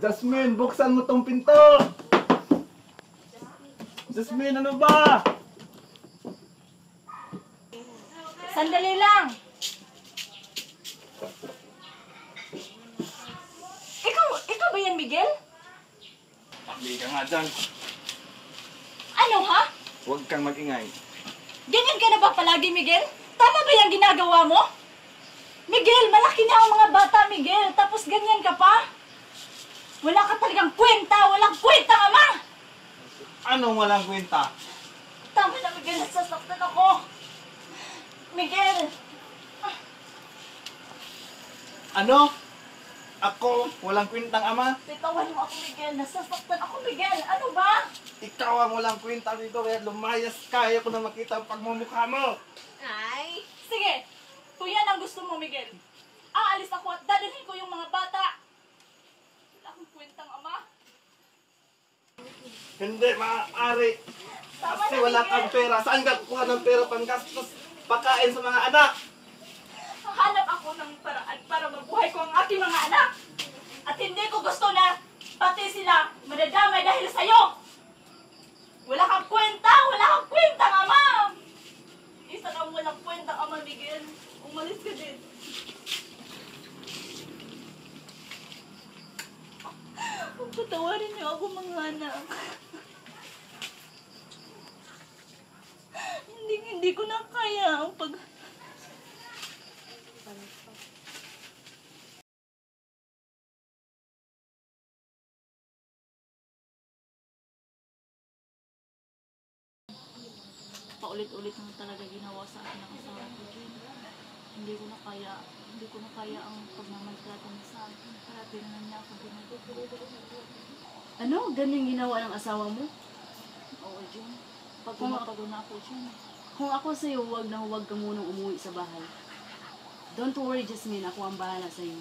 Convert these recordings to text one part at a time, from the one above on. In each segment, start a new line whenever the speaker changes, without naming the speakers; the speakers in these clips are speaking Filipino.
Jasmine, buksan mo tong pinto! Jasmine, ano ba?
Sandali lang! Ikaw ba yan, Miguel?
Hindi ka nga dyan.
Ano, ha?
Huwag kang magingay.
Ganyan ka na ba palagi, Miguel? Tama ba yung ginagawa mo? Miguel, malaki na ang mga bata, Miguel. Tapos ganyan ka pa? Wala ka talagang kwenta! Walang kwenta, ama!
Anong walang kwenta?
Tama na, Miguel. Nasasaktan ako. Miguel!
Ano? Ako, walang kwentang ama?
Bitawan mo ako, Miguel. Nasasaktan ako, Miguel. Ano ba?
Ikaw ang walang kwenta dito, kaya lumayas ka. Ayaw ko na makita ang pagmumukha mo.
Ay! Sige! Kung yan ang gusto mo, Miguel, aalis ako at dadalhin ko yung mga bata. Wala akong kwentang ama.
Hindi maaari.
Tama
Kasi
na,
wala
Miguel.
kang pera. Saan ka kukuha ng pera pang gastos? Pagkain sa mga anak.
Hanap ako ng paraan para mabuhay ko ang aking mga anak. At hindi ko gusto na pati sila madadamay dahil sa'yo. Wala kang kwenta! Wala kang kwenta, ama! Isa kang walang kwenta, ama, Miguel. Umalis ka din. Patawarin niyo ako, mga anak. Hindi ko na kaya ang pag... Paulit-ulit mo talaga ginawa sa akin ang asawa ko. Hindi ko na kaya ang pagmamaltrato niya sa akin. Kaya tinanan niya ako ginagawa.
Ano? Ganyan ginawa ng asawa mo?
Oo, Jun. Pag pumapagod na ako, Jun.
Kung ako sa'yo, huwag ka munang umuwi sa bahay. Don't worry, Jasmine. Ako ang bahala sa'yo.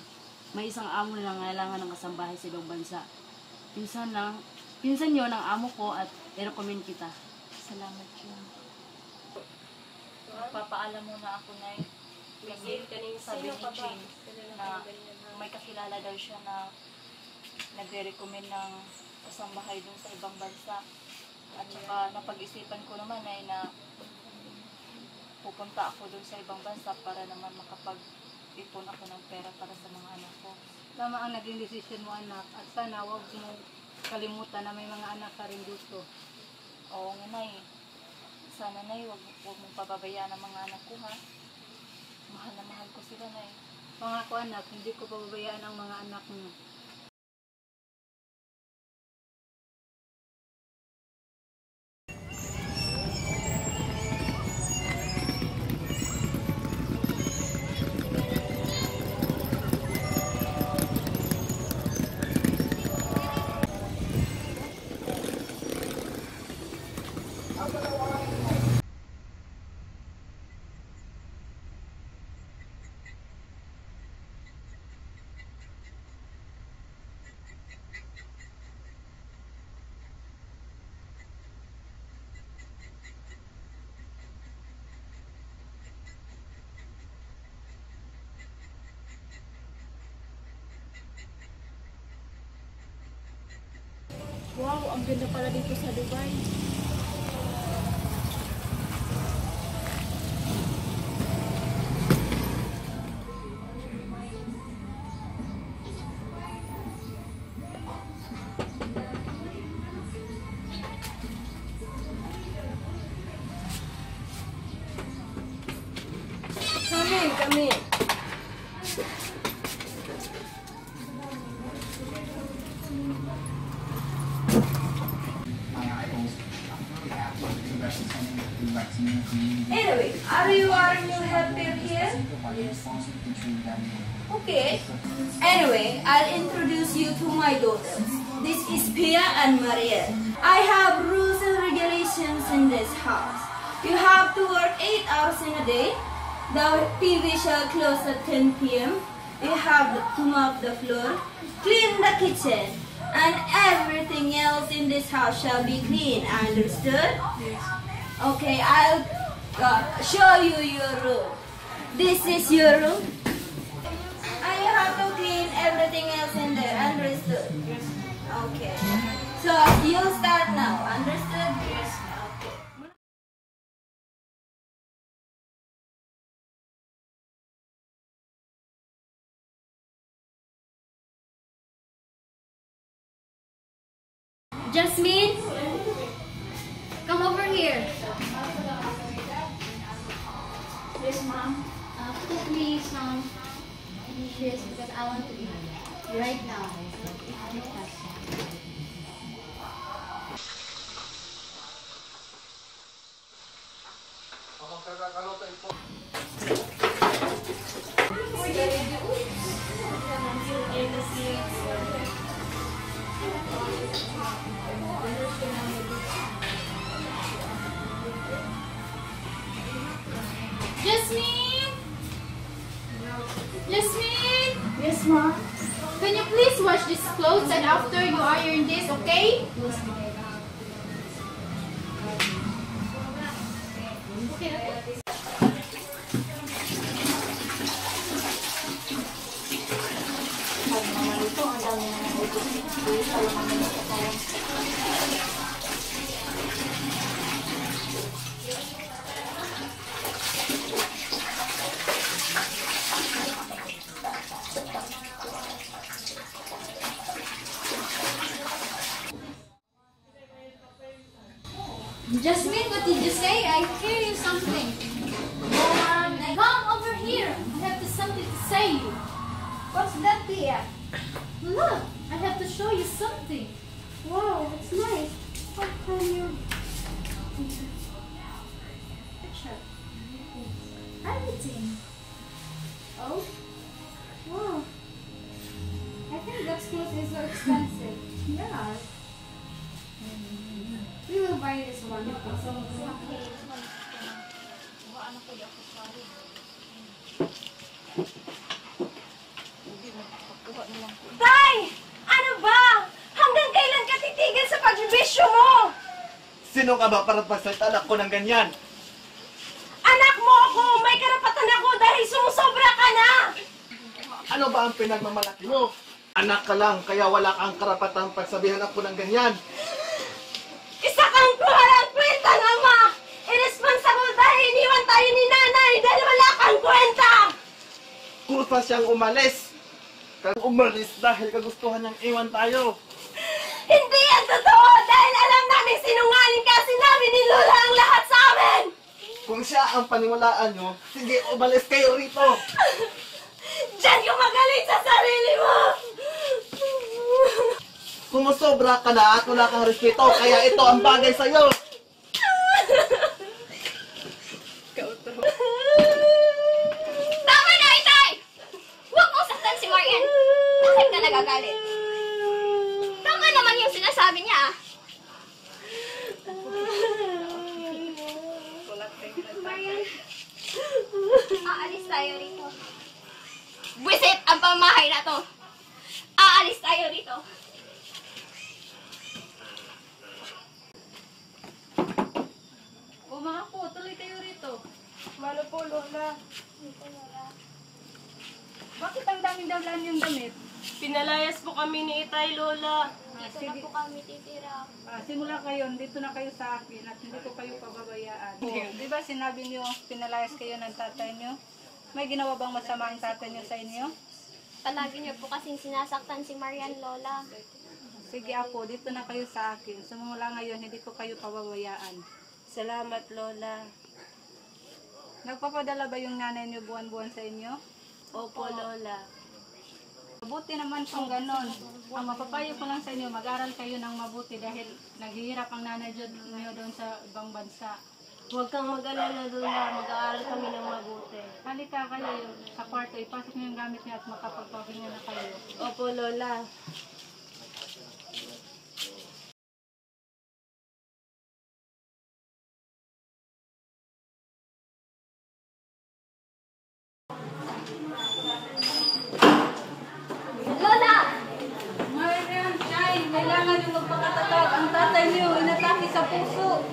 May isang amo na nangailangan ng kasambahay sa ibang bansa. Pinsan yun ang amo ko at i-recommend kita.
Salamat, Jun. Papaalam mo na ako, Nay. Kasi sabi ni Jane na may kakilala daw siya na nagre-recommend ng kasambahay dun sa ibang bansa. At saka napag-isipan ko naman ay na pupunta ako dun sa ibang bansa para naman makapag-ipon ako ng pera para sa mga anak ko.
Tama ang naging desisyon mo, anak. At sana huwag mo kalimutan na may mga anak ka rin dito.
Oo nga, Nay. Sana, Nay, huwag mong pababayaan ang mga anak ko, ha? Mahal na mahal ko sila, Nay.
Pangako, anak, hindi ko pababayaan ang mga anak mo.
Wow, ang ganda pala dito sa Dubai.
Kami.
Anyway, are you happy here? Yes. Okay. Anyway, I'll introduce you to my daughters. This is Pia and Maria. I have rules and regulations in this house. You have to work 8 hours in a day. The TV shall close at 10 p.m. You have to mop the floor, clean the kitchen, and everything else in this house shall be clean. Understood? Yes. Okay, I'll show you your room. This is your room. And you have to clean everything else in there. Understood? Yes. Okay. So you'll start now. Understood? Yes. Okay. Jasmine, come over here.
Yes, ma'am. Please, ma'am. Yes, because I want to eat right now.
Jasmine! Jasmine!
Yes, ma'am.
Can you please wash these clothes and after you iron this, okay? Jasmine, what did you say? I hear you something. Come over here. I have something to say you. What's that, Pia? Look, I have to show you something. Wow, it's nice. How can you... Picture. Everything. Oh? Wow. I think that clothes is so expensive. Yeah. We will buy this one.
Tay! Ano ba? Hanggang kailan ka titigil sa pagbibisyo mo?
Sino ka ba para pagsalita anak ko ng ganyan?
Anak mo ako! May karapatan ako dahil sumusobra ka na!
Ano ba ang pinagmamalaki mo? Anak ka lang, kaya wala kang karapatang pagsabihan ako ng ganyan.
Isa kang kuhalang kwenta, Ama! Irresponsible dahil iniwan tayo ni nanay dahil wala kang kwenta!
Kusa siyang umalis. Kaya umalis dahil kagustuhan niyang iwan tayo.
Hindi yan totoo dahil alam namin sinungaling ka, sinabi ni Lola ang lahat sa amin!
Kung siya ang paniwalaan niyo, sige, umalis kayo rito.
Diyan ka magaling sa sarili mo!
Sumusobra ka na at wala kang respeto, kaya ito ang bagay sa'yo.
Tama na, Itay! Huwag mong saktan si Marian. Bakit ka nagagalit? Tama naman yung sinasabi niya, ah. Marian, aalis tayo rito. Visit ang pamahay na to. Aalis tayo rito.
O mga po, tuloy kayo rito.
Malo po, Lola.
Bakit ang daming dalan yung damit?
Pinalayas po kami ni Itay, Lola.
Dito na po kami titira.
Simula kayo, dito na kayo sa akin at hindi ko kayo pababayaan. Di ba sinabi niyo, pinalayas kayo ng tatay niyo? May ginawa bang masama ang tatay niyo sa inyo?
Palagi niyo po kasing sinasaktan si Marian, Lola.
Sige apo, dito na kayo sa akin. Sumula ngayon, hindi ko kayo pababayaan.
Salamat, Lola.
Nagpapadala ba yung nanay niyo buwan-buwan sa inyo?
Opo, Lola.
Mabuti naman kung ganon. Ang mapapayo ko lang sa inyo, mag-aral kayo ng mabuti dahil naghihirap ang nanay niyo doon sa ibang bansa.
Huwag kang mag-alala, Lola. Mag-aaral kami ng mabuti.
Halika kayo sa kwarto, ipasok niyo yung gamit niyo at makapagpahinga na kayo.
Opo, Lola.
Lola!
Marian, Chay, kailangan yung magpakatatag. Ang tatay niyo, inatake sa puso.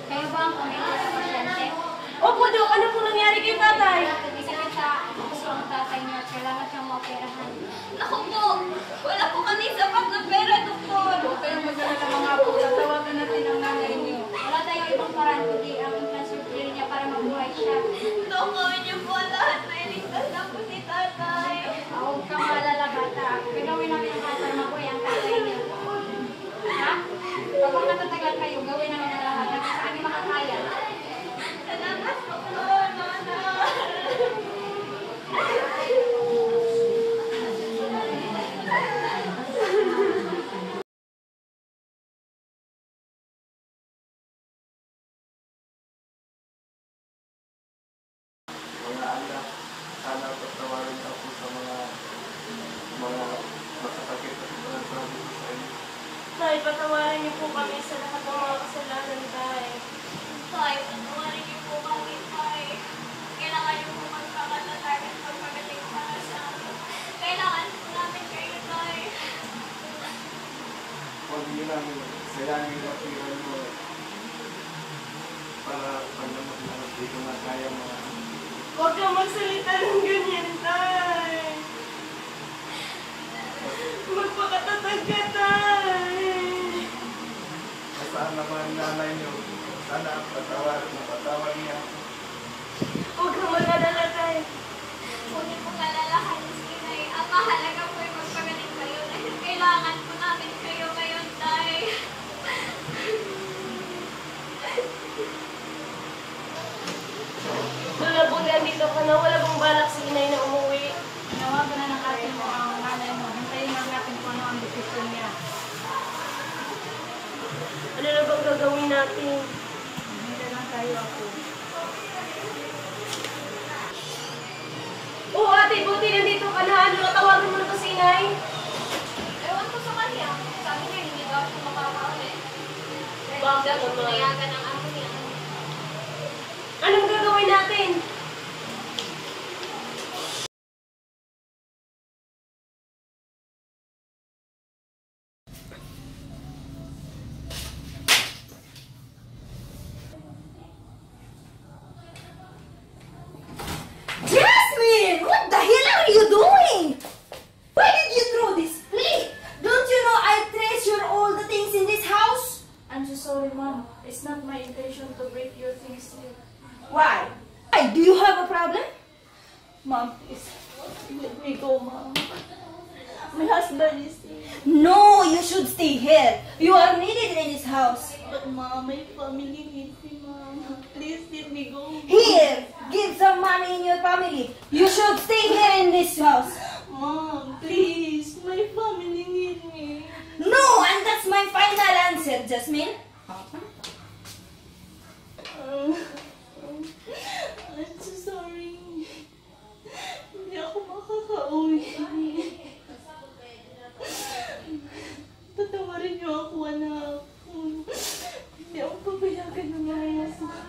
Kayo ba ang pamilya sa pasyente?
Opo, Dok. Ano po nangyari kay tatay?
Isipin sa puso ang tatay niyo at kailangan
kailangan siyang maoperahan.
Naku po, wala po kami sapat na pera, doktor.
Huwag kayong mag-alala mga po. Tatawagan natin ang nanay niyo.
Wala tayong ibang paraan kundi ang implant surgery niya para mabuhay siya.
Dok, gawin niyo po ang lahat na iligtas na po si tatay.
Huwag kang maalala, bata. Gagawin namin ang lahat para mabuhay ang tatay niyo. Ha? Kapag natatagal kayo, gawin namin ang lahat. Hanggang sa aming makakaya.
Salamat, doktor, nanay.
Mga anak, sana patawarin ako sa mga masasakit at mga sabi ko sa inyo.
Tay, patawarin niyo po kami sa lahat ng mga kasalanan, Tay.
Tay, patawarin niyo po kami, Tay. Kailangan niyo po magpakatatag at magpagaling para sa amin. Kailangan po namin kayo, Tay.
Huwag niyo namin sayangin ang pira mo para pagdamot na hindi ko na kaya mga
Huwag kang magsalita ng ganyan, Tay. Magpakatatag ka, Tay.
Saan naman nanay niyo, sana patawar niya ako.
Huwag kang mag-alala, Tay.
Huwag niyo pong alalahanin si Inay. Ang mahalaga po ay magpagaling kayo dahil kailangan po namin kayo ngayon, Tay.
Wala pong nandito ka na, wala pong balak si Inay na umuwi.
Tinawagan na ng ate mo ang nanay mo. Hintayin lang natin kung ano ang desisyon niya.
Ano na bang gagawin natin?
Hindi lang tayo ako.
Oo, ate, buti nandito ka na. Ano, natawagan mo na to si Inay?
Ewan ko sa kanya. Sabi niya, hindi daw siya makakaulit.
Bakit
Daw siya
naman?
pinayagan ng amo niya.
Anong gagawin natin?
Jasmine! What the hell are you doing? Why did you throw this plate? Don't you know I treasure all the things in this house?
I'm so sorry, Mom. It's not my intention to break your things here.
Why? Why? Do you have a problem?
Mom, please. Let me go, Mom. My husband is here.
No, you should stay here. You are needed in this house.
But, Mom, my family needs me, Mom. Please let me go.
Here, give some money in your family. You should stay here in this house.
Mom, please. My family need me.
No, and that's my final answer, Jasmine.
I'm so sorry. Hindi ako makakauwi. Tatawarin niyo ako, anak. Hindi ako papayagan ng mga masama.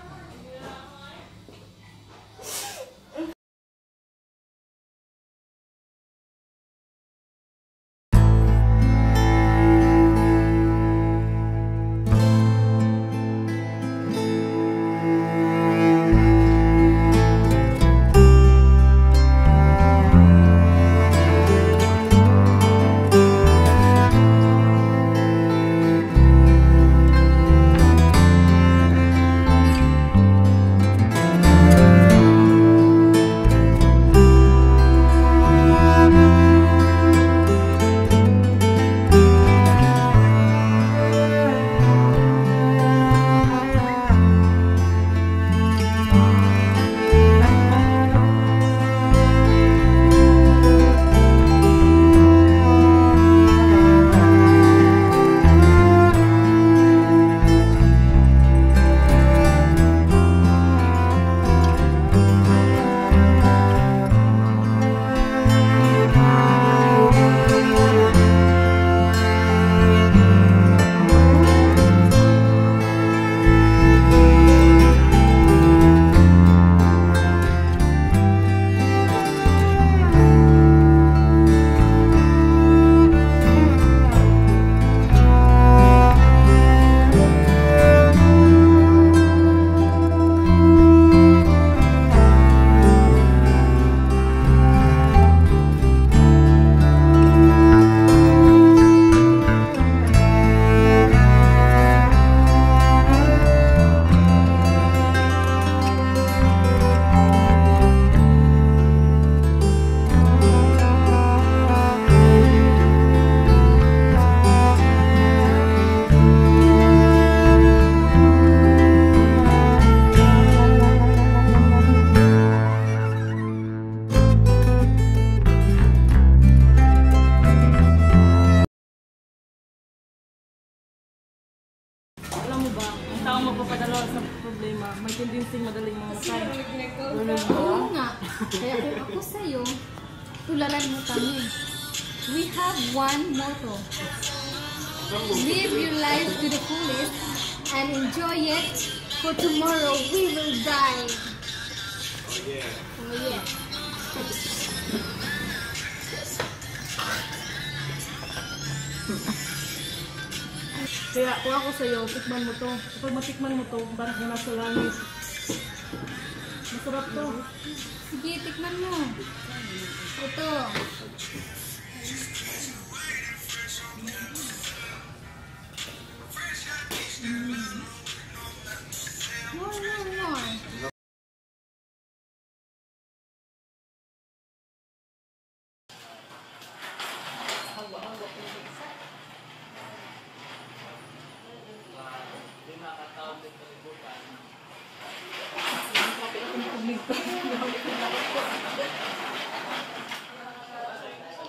ang mapapadala sa problema, may tendency madaling mamatay.
Oo nga. Kaya kung ako sa'yo, tularan mo kami. We have one motto. Live your life to the fullest and enjoy it, for tomorrow we will die. Oh yeah.
Kaya kung ako sa'yo, tikman mo to. Kapag matikman mo to, parang ka nasa langit. Masarap to.
Sige, tikman mo. Ito. More.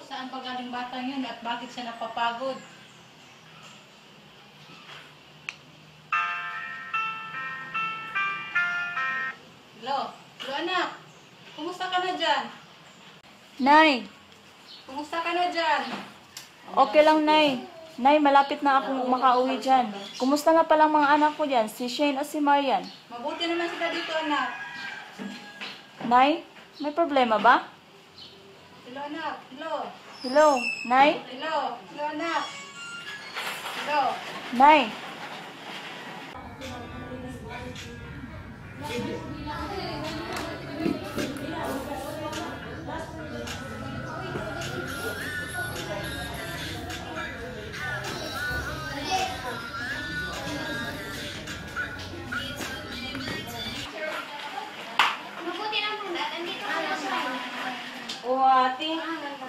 Saan pa galing batang yun at bakit siya napapagod? Hello? Hello anak? Kumusta ka na dyan?
Nay,
Kumusta ka na dyan?
okay lang, Nay. Nay, malapit na akong makauwi dyan. Kumusta nga palang mga anak ko dyan? Si Shane o si Marian?
Mabuti naman sila dito anak.
Nay, may problema ba?
Hello anak? Hello?
Hello, Nay?
Hello? Hello anak? Hello?
Nay?
Mabuti lang po na. Andito ka na siya.
Oo, ate.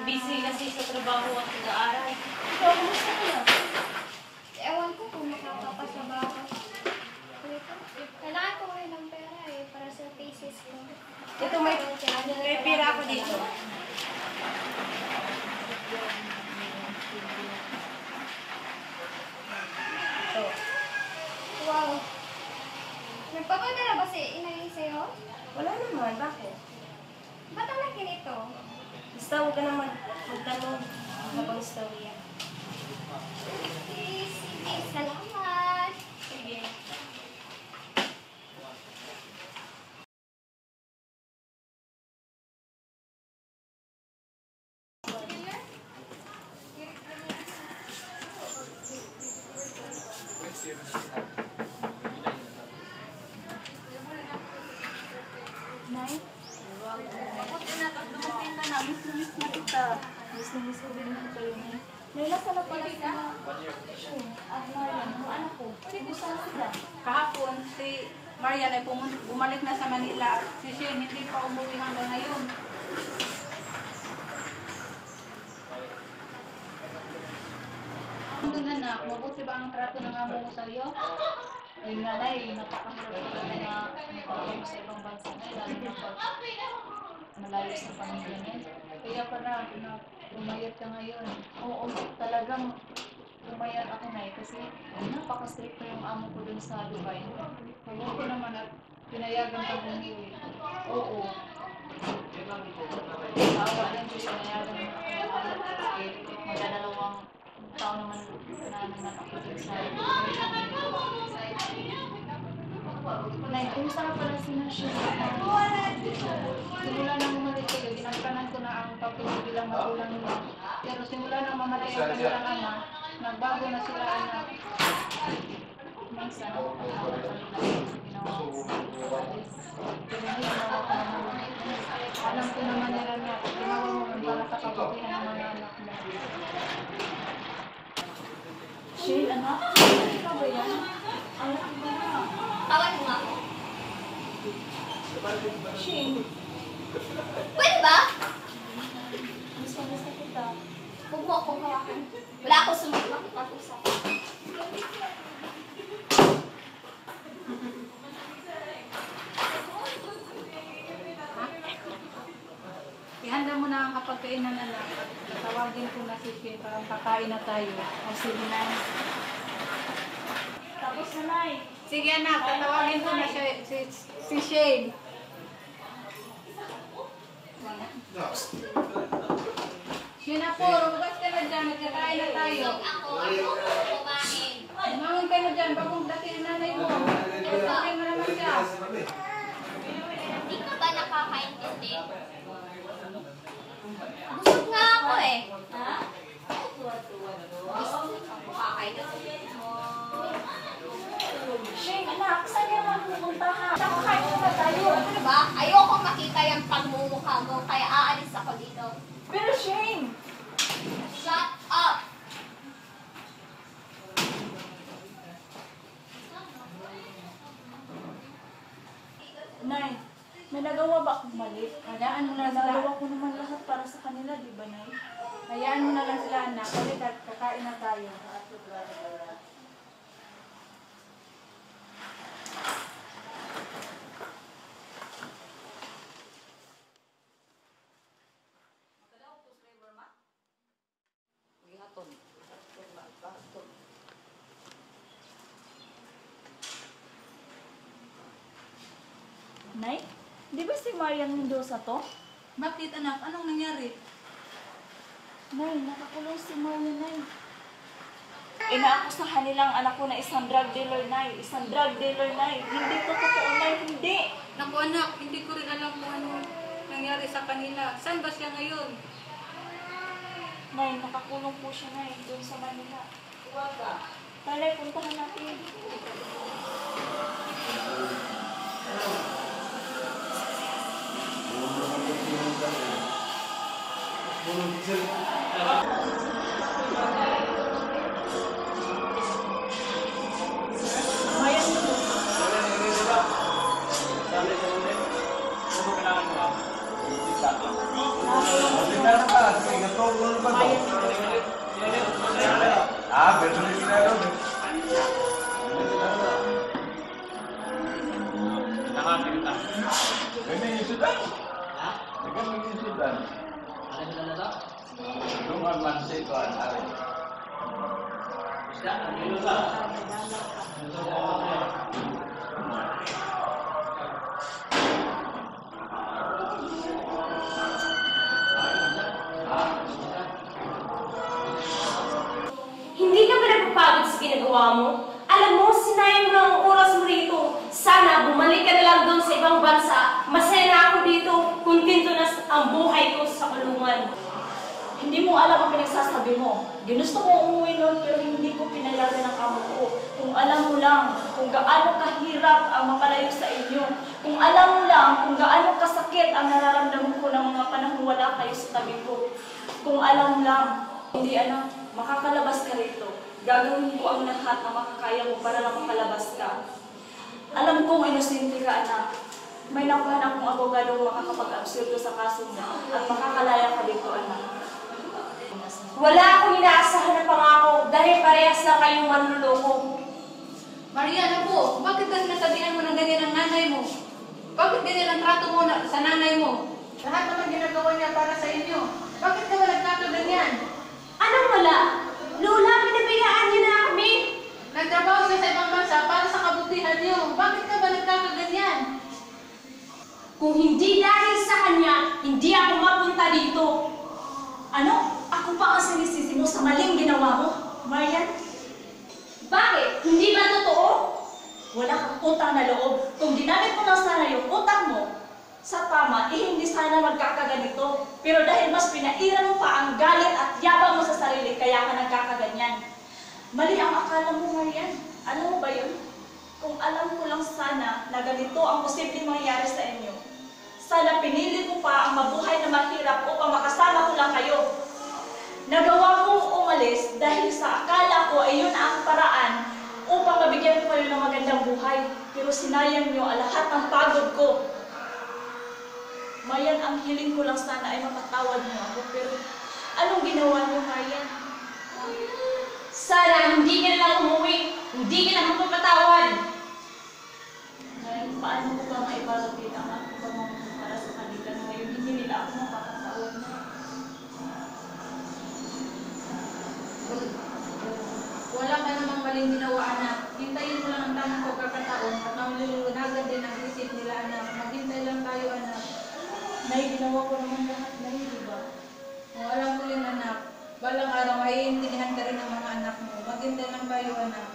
Busy kasi sa trabaho at pag-aaral. Ikaw, kumusta ka na?
Ewan ko kung makakapasabaw ko. Kailangan ko ngayon ng pera eh, para sa thesis ko.
Ito may pera ako dito.
Wow. Nagpapadala ba si inay sa'yo?
Wala naman, bakit?
Ba't ang laki nito?
Basta huwag ka naman magtanong habang istorya.
Sige, salamat.
Sige.
Nay? Mabuti na at dumating ka na. Miss na kita. Miss ko din ako kayo, Nay. Nay, nasa na pala sila? Shane at Marian, yung anak ko. Kumusta na sila?
Kahapon, si Marian ay bumalik na sa Manila at si Shane hindi pa umuwi hanggang ngayon. Ano anak, mabuti ba ang trato ng amo mo sa iyo?
Ay, nanay, napakahirap talaga na nakakama sa ibang bansa na, lalo na pag malayo sa pamilya niya. Kaya pala, umayat ka ngayon. Oo, talagang umayat ako na kasi napaka-strict na yung amo ko dun sa Dubai. Mabuti naman at pinayagan ka bumuwi. Oo. Sa awa ng Diyos, pinayagan naman ako ng amo ko kasi magdadalawang taon naman namin ako dun sa Nay, kumusta ka pala sinasya? Simula nang umalis kayo, ginaganan ko na ang papel bilang magulang nila. Pero simula nang mamatay ang kanilang ama, nagbago na sila anak. Minsan, ako pa na ako ginawa ko. Pinahinawa ko naman. Alam ko naman nila na ginawa mo man para sa kabutihan ng mga anak mo. Shane, anak? Ikaw ba yan? Anak ko ba na?
Tawad mo nga ako.
Shane,
Pwede ba?
gusto kita.
Huwag mo akong hawakan. Wala akong makipag-usap.
Ihanda mo na ang kapagkainan anak. Tawagin ko na si Shane para kakain na tayo.
O sige na.
Tapos na, Nay.
Sige anak, tatawagin ko na si Shane. Shane po, rugas ka na dyan, nagkakain na tayo. Umangon ka na dyan, bagong dating nanay mo. Pagkakin mo naman siya.
Hindi ka ba nakakaintindi? Busog nga ako eh. Ha? Kakain na.
Shane, anak, saan ka naman pupunta ha? Nakakain na tayo.
Ano ba? Ayoko makita yung pagmumukha mo, kaya aalis ako dito.
Pero Shane!
Shut up!
Nay, may nagawa ba akong mali?
Hayaan mo na sila.
Nagawa ko naman lahat para sa kanila, di ba, Nay?
Hayaan mo na lang sila anak. Kasi kakain na tayo.
Nay, di ba si Marian Mendoza to?
Bakit anak? Anong nangyari?
Nay, nakakulong si Marian, Nay. Inaakusahan nilang anak ko na isang drug dealer, Nay. Isang drug dealer, Nay. Hindi to totoo, Nay. Hindi.
Naku anak, hindi ko rin alam kung ano nangyari sa kanila. Saan ba siya ngayon?
Nay, nakakulong po siya, Nay. Doon sa Manila. Talay, puntahan natin.
Hindi ka ba napapagod sa ginagawa mo? Alam mo, sinayang mo lang ang oras mo rito. Sana bumalik ka na lang doon sa ibang bansa. Masaya na ako dito. Kontento na ang buhay ko sa kulungan.
Hindi mo alam ang pinagsasabi mo. Ginusto ko umuwi noon pero hindi ko pinayagan ang amo ko. Kung alam mo lang kung gaano kahirap ang mapalayo sa inyo. Kung alam mo lang kung gaano kasakit ang nararamdaman ko ng mga panahon wala kayo sa tabi ko. Kung alam mo lang, hindi anak, makakalabas ka rito. Gagawin ko ang lahat na makakaya mo para lang makalabas ka. Alam kong inosente ka, anak. May nakuha akong abogadong makakapag-absurdo sa kaso mo at makakalaya ka dito, anak.
Wala akong inaasahan na pangako dahil parehas na kayong manluloko.
Maria, ano po? Bakit ba sinasabihan mo ng ganyan ang nanay mo? Bakit ganyan ang trato mo sa nanay mo? Lahat naman ginagawa niya para sa inyo. Bakit ka ba nagtrato ganyan?
Anong wala? Lola, pinabayaan niyo na kami.
Nagtrabaho siya sa ibang bansa para sa kabutihan niyo. Bakit ka ba nagtrato ganyan?
Kung hindi dahil sa kanya, hindi ako mapunta dito.
Ano? Ako pa ang sinisisi mo sa maling ginawa mo, Marian?
Bakit? Hindi ba totoo?
Wala kang utang na loob. Kung ginamit mo lang sana yung utang mo sa tama, hindi sana magkakaganito. Pero dahil mas pinairan mo pa ang galit at yabang mo sa sarili, kaya ka nagkakaganyan. Mali ang akala mo, Marian. Alam mo ba yun? Kung alam ko lang sana na ganito ang posibleng mangyari sa inyo, sana pinili ko pa ang mabuhay na mahirap upang makasama ko lang kayo. Nagawa kong umalis dahil sa akala ko ay yun ang paraan upang mabigyan ko kayo ng magandang buhay. Pero sinayang nyo ang lahat ng pagod ko. Marian, ang hiling ko lang sana ay mapatawad mo ako. Pero anong ginawa niyo, Marian?
Sana hindi ka na lang umuwi. Hindi ka na mapapatawad.
Marian, paano ko ba maibalagin ang aking pamamagitan para sa kanila na ngayon hindi nila ako mapapatawad na?
Wala ka namang maling ginawa, anak.
hintayin mo lang ang tamang pagkakataon at mauliwanagan din ang isip nila, anak. Maghintay lang tayo, anak. Nay, ginawa ko naman lahat, Nay, di ba? O, alam ko yun, anak. Balang araw, maiintindihan ka rin ng mga anak mo. Maghintay lang tayo, anak.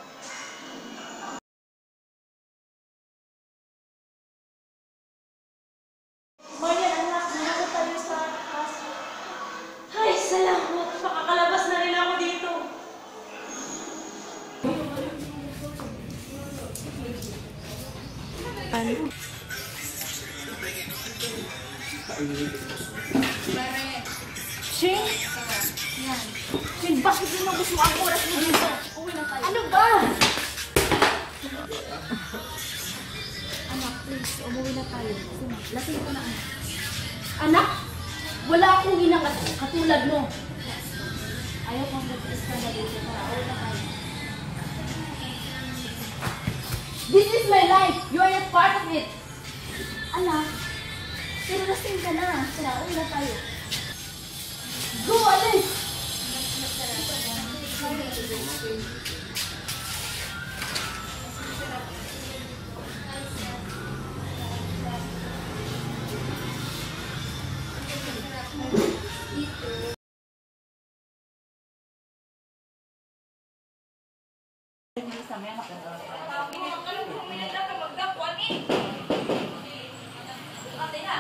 Marian, anak, nandito tayo sa kaso. Ay, salamat. Makakalabas na rin ako dito.
Shane? Yan. Shane, bakit ginubos mo ang oras mo dito? Uwi na tayo.
Ano ba?
Anak, please, umuwi na tayo. Lasing ko na, anak.
Anak, wala akong ginang katulad mo.
Ayaw kong mag-iskanda dito para uwi na tayo.
This is my life. You are not part of it.
Anak, pero lasing ka na. Tara, uwi na tayo.
Go, Alice.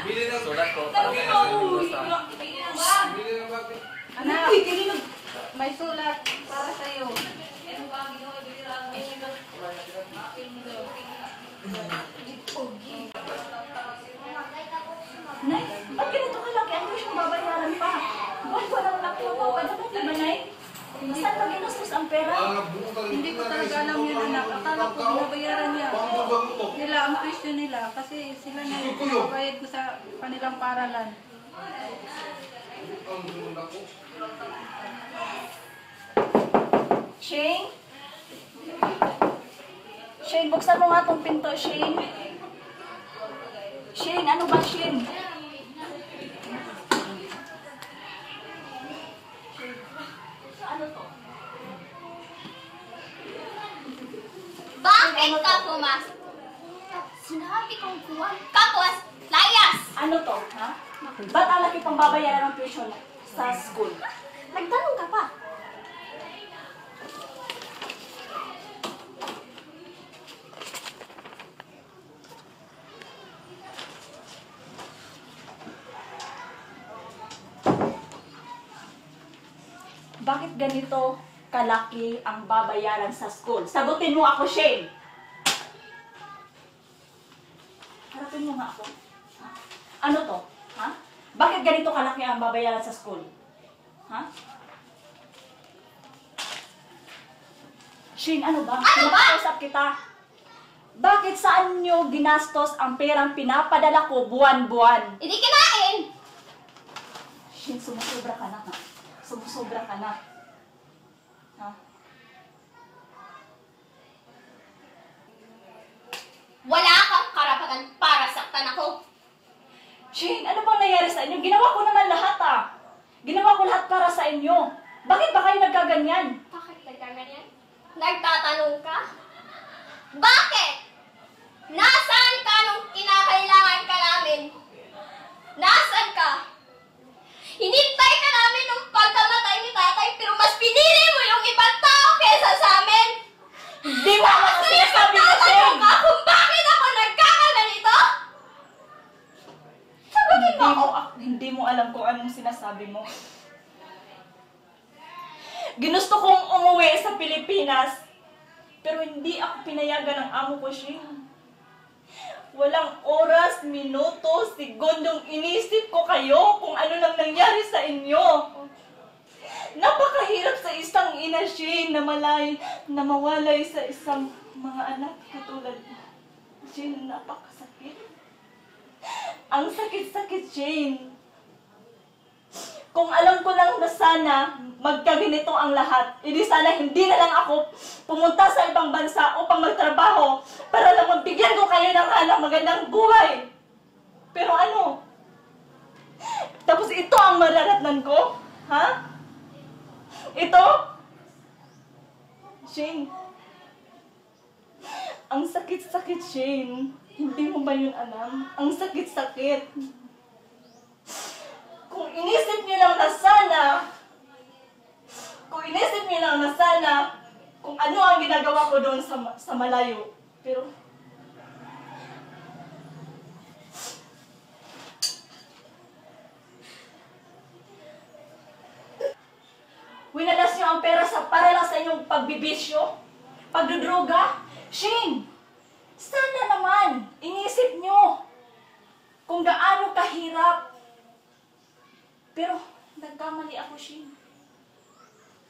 Bili ng sulat ko.
Anak, may sulat para sa'yo.
Nay, ba't ganito kalaki ang tuition babayaran pa? Buwan ko lang laki mo pa. Ano ba, Nay? Saan ba ginastos ang pera?
Hindi ko talaga alam yun, anak. Akala ko binabayaran niya. Nila ang tuition nila kasi sila na yung pinabayad ko sa kanilang paralan.
Shane? Shane, buksan mo nga tong pinto, Shane. Shane, ano ba, Shane? Ano to?
Bakit ka pumasok? Sinabi kong kuwan. Kapos, layas!
Ano to, ha? Ba't ang laki pang babayaran ng tuition sa school? Nagtanong ka pa. Bakit ganito kalaki ang babayaran sa school? Sagutin mo ako, Shane! Harapin mo nga ako. Ha? Ano to? Ha? Bakit ganito kalaki ang babayaran sa school? Ha? Shane, ano ba?
Ano ba?
Pinakausap kita. Bakit saan nyo ginastos ang perang pinapadala ko buwan-buwan?
Hindi kinain!
Shane, sumusobra ka na, ha? Sumusobra ka na. Ha?
Wala kang karapatan para saktan ako.
Shane, ano bang nangyari sa inyo? Ginawa ko naman lahat, ah. Ginawa ko lahat para sa inyo. Bakit ba kayo nagkaganyan?
Bakit nagkaganyan? Nagtatanong ka? Bakit? Nasaan ka nung kinakailangan ka namin? Nasaan ka? Hinintay ka namin nung pagkamatay ni tatay pero mas pinili mo yung ibang tao kesa sa amin!
Hindi mo ako sinasabi mo, Shane!
Nagtatanong ka kung bakit ako nagkakaganito? Sagutin mo ako!
Hindi mo alam kung anong sinasabi mo. Ginusto kong umuwi sa Pilipinas, pero hindi ako pinayagan ng amo ko, Shane. Walang oras, minuto, segundong inisip ko kayo kung ano lang nangyari sa inyo. Napakahirap sa isang ina, Shane, na mawalay sa isang mga anak katulad mo. Shane, napakasakit. Ang sakit-sakit, Shane. Kung alam ko lang na sana magkaganito ang lahat, hindi sana hindi na lang ako pumunta sa ibang bansa upang magtrabaho para lang magbigyan ko kayo ng hanap magandang buhay. Pero ano? Tapos ito ang mararatnan ko? Ha? Ito? Shane, Ang sakit-sakit, Shane. Hindi mo ba yun alam? Ang sakit-sakit. Kung inisip niyo lang na sana, kung ano ang ginagawa ko doon sa malayo. Pero, winalas niyo ang pera para lang sa inyong pagbibisyo, pagdudroga. Shane, sana naman, inisip niyo kung gaano kahirap. Pero, nagkamali ako, Shane.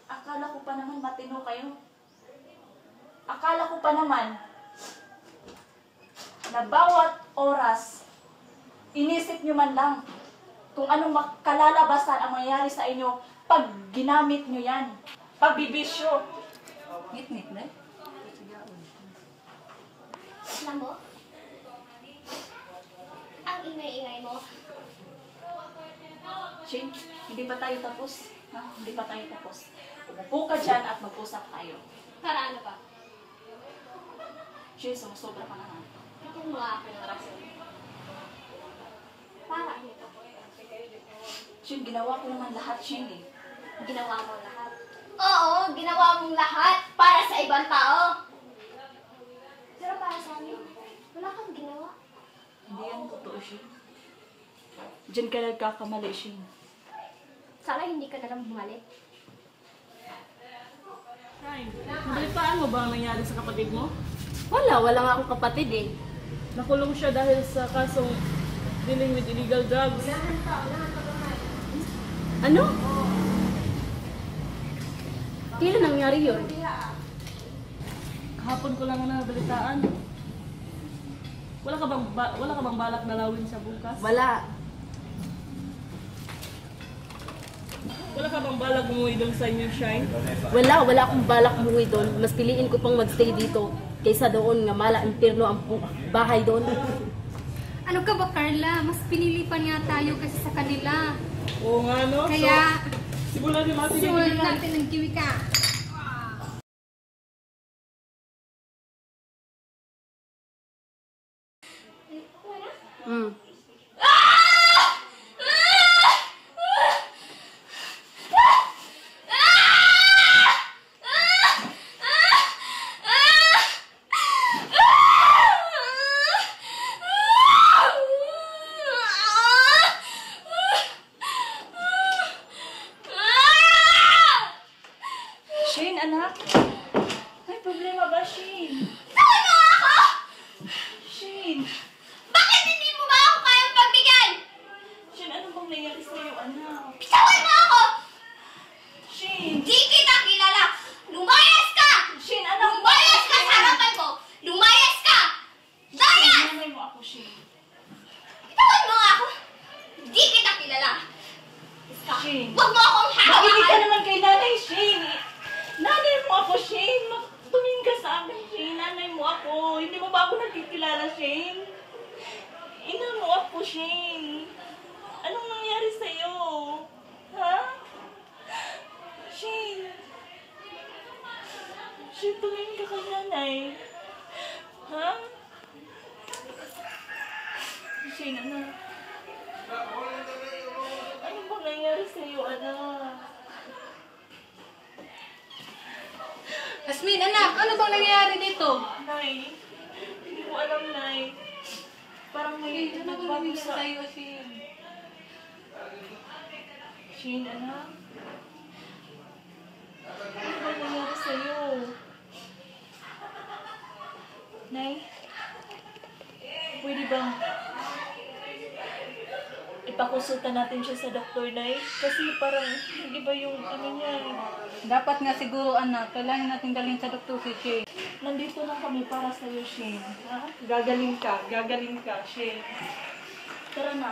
Akala ko pa naman matino kayo. Akala ko pa naman na bawat oras, inisip nyo man lang kung anong kalalabasan ang mangyayari sa inyo pag ginamit nyo yan. Pagbibisyo.
Ngit-ngit na.
Alam mo? Ang ingay-ingay mo.
Shane, hindi pa tayo tapos. Ha? Hindi pa tayo tapos. Umupo ka dyan at mag-usap tayo.
Para ano pa?
Shane, sumusobra ka naman.
Bigyan mo nga ako ng rason. Para ano ito?
Shane, ginawa ko naman lahat, Shane eh.
Ginawa mo lahat. Oo, ginawa mong lahat para sa ibang tao. Pero para sa amin, wala kang ginawa.
Hindi yan totoo, Shane. Diyan ka nagkakamali, Shane.
Sana hindi ka na lang bumalik.
Balitaan mo ba ang nangyari sa kapatid mo?
Wala nga akong kapatid eh.
Nakulong siya dahil sa kasong dealing with illegal drugs.
Ano? Kailan nangyari yun?
Kahapon ko lang nabalitaan. Wala ka bang balak dalawin sa bukas?
Wala.
Wala ka bang balak umuwi doon sa inyo, Shine?
Wala akong balak umuwi doon. Mas piliin ko pang magstay dito kaysa doon nga mala impyerno ang bahay doon.
Ano ka ba, Carla? Mas pinili pa nga tayo kasi sa kanila.
Oo nga, no?
Kaya,
So, simulan natin
simulan
yung
natin ang kiwika.
Hmm.
Shane, anak? May problema ba, Shane?
Tawag mo ako!
Shane!
Bakit hindi mo ba ako kayang pagbigyan?
Shane, ano bang nangyari sa'yo, anak?
Bitawan mo ako!
Shane!
Di kita kilala! Lumayas ka!
Shane, anak!
Lumayas ka sa harapan ko! Lumayas ka! Daya!
Nanay mo ako, Shane.
Bitawan mo nga ako! Di kita kilala!
Shane!
Huwag mo akong
Makinig ka
hawakan!
naman kay nanay, Shane! Nanay mo ako, Shane! Tumingin ka sa akin, Shane! Nanay mo ako! Hindi mo ba ako nakikilala, Shane? Ina mo ako, Shane! Anong nangyari sa'yo? Ha? Shane! Shane, tumingin ka kay nanay. Ha? Shane, anak. Ano bang nangyari sa'yo, anak?
Asmin, anak, ano bang nangyayari dito?
Nay, hindi ko alam, Nay. Parang may nagbago sa...
sa'yo, Shin?
Shane, anak? Ano ba nangyari sa'yo? Nay? Pwede bang ipakonsulta natin siya sa doktor, Nay? Kasi parang hindi ba yung ano niya?
Dapat nga siguro, anak, kailangan natin dalhin sa doktor si Shay.
Nandito lang kami para sa'yo, Shane. Ha? Gagaling ka, Shane. Tara na.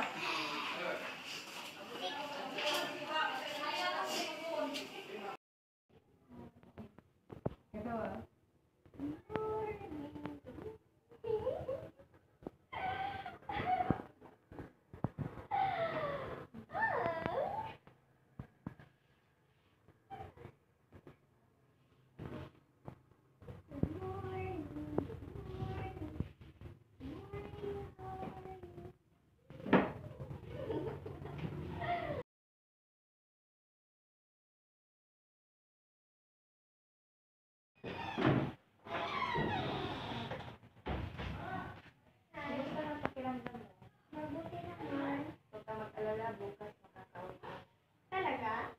Mabuti naman. Huwag ka mag-alala, bukas makakawin ka. Talaga?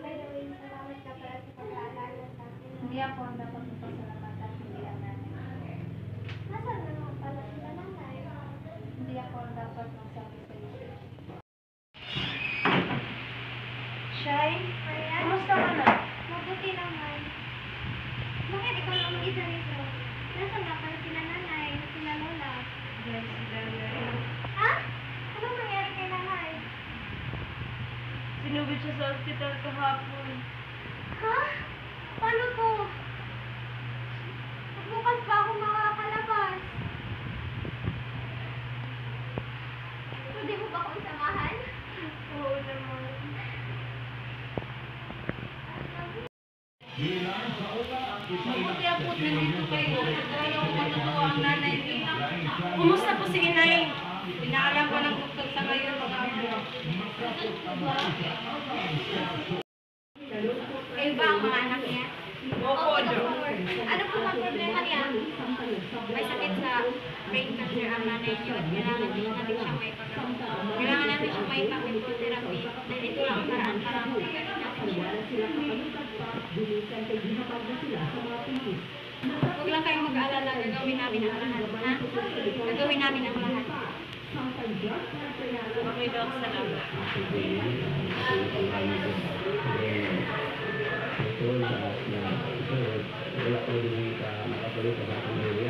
By the way, salamat ka pala sa pag-aalala sa akin.
Hindi ako ang dapat magpasalamatan, hindi ang nanay.
Nasaan na naman pala sila nanay?
Hindi ako ang dapat magsabi sa iyo.
Shy? Maria? Kumusta ka na? Mabuti naman. Bakit ikaw lang mag-isa nito? Nasaan na pala sila nanay, sila lola?
Yes, sila.
Ha? Ano nangyari kay nanay?
Sinugod siya sa ospital kahapon.
Ha? Paano to? Bukas pa ako makakalabas. Pwede mo ba akong samahan? Oo naman.
Mabuti ako at nandito kayo. Talaga ako matutuwa ang nanay niya.
Kumusta po si Inay?
Pinaalam ko ng doktor sa ngayon mga
Kayo ba ang mga anak niya?
Opo,
Ano po ang problema niya? May sakit sa brain cancer ang nanay niyo at kailangan natin siyang may kailangan natin siyang may pag-therapy dahil ito lang ang paraan para magaling natin siya. Huwag lang kayong mag-aalala, gagawin namin ang lahat, ha? Gagawin namin ang lahat.
Okay, Doc, salamat.
Wala ko din nakabalik sa akin.